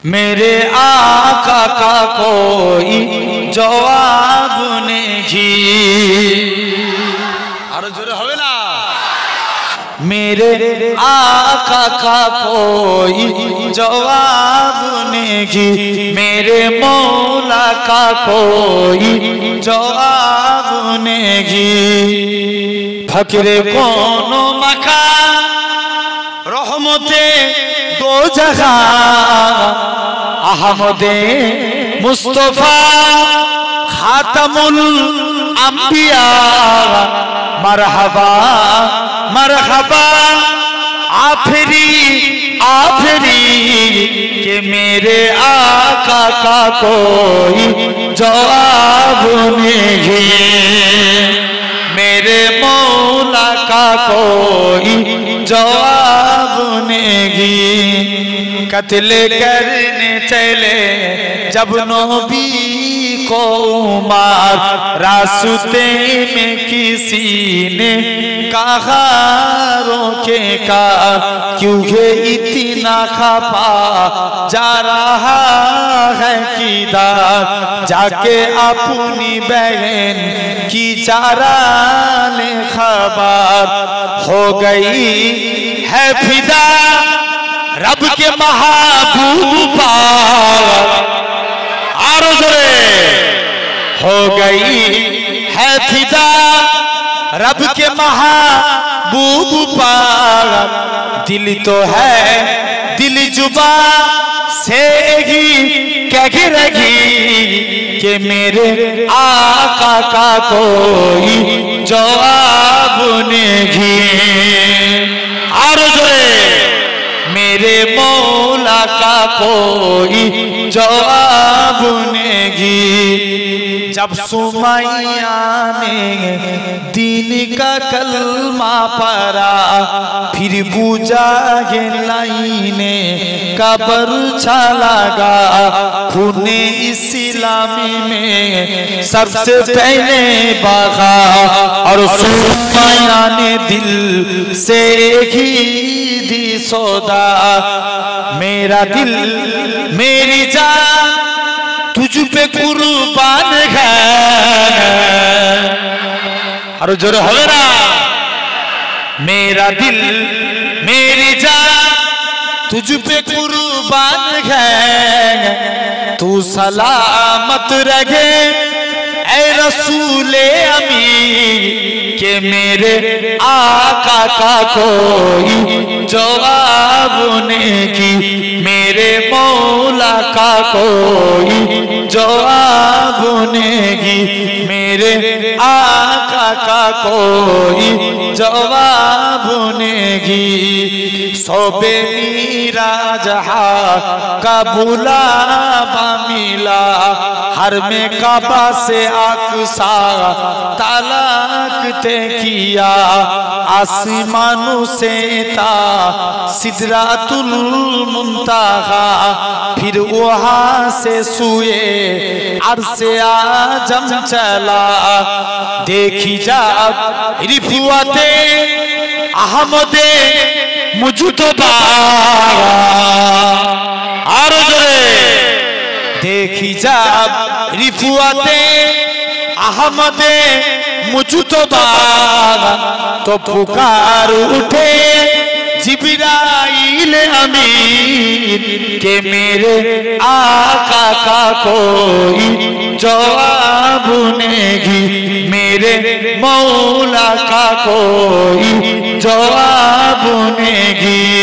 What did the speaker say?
मेरे आका का कोई जवाब नहीं। और जोरे होवे ना। मेरे आका का कोई जवाब नहीं, मेरे मौला का कोई जवाब नहीं। फकीरे कोनो मकान रहमते दो जगह अहमदे मुस्तफा खातमुल अंबिया मरहबा मरहबा आफरी आफरी के मेरे आका का कोई जवाब नहीं, मेरे मौला का कोई जवाब नहीं। कत्ल करने चले जब नबी को मार, रास्ते में किसी ने कहा रोके का, क्यों है इतना खपा जा रहा है किधर, जाके अपनी बहन की चारा ले खबर, हो गई है फिदा रब के महबूब हो गई है फिदा रब के महबूब पार। दिल तो है दिल जुबा से ही कह रही कि मेरे आका का कोई जवाब नहीं। और मेरे मौला का कोई जवाब नहीं। जब सुमैया ने दीन का कलमा पढ़ा, फिर बुझा ये लाइने कबर लगा, खूने इस्लामी में सबसे पहले बहा। और सुमैया ने दिल से ही दी सौदा, मेरा दिल मेरी जान तुझ पे कुर्बान है। और जोर होवे ना। मेरा दिल मेरी जान तुझ पे कुर्बान है, तू सलामत रहे ऐ रसूले अमीर के मेरे आका का कोई जवाब नहीं, मेरे मौला का कोई जवाब नहीं, मेरे आका का कोई जवाब नहीं। सोबे मीराज का बुलावा मिला, हर में काबा से अक्सा तलाक ते किया, आसमानों से ता सिदरातुल मुंतहा, फिर वहां से सुए अर्शे आजम चला। देखी जा रिफुआते अहमदे मुजतबा, और देखी जा रिफुआते अहमदे मुजतबा, तो पुकार उठे जिब्राइल अमीन के मेरे आका का कोई जवाब नहीं, मेरे मौला का कोई जवाब नहीं।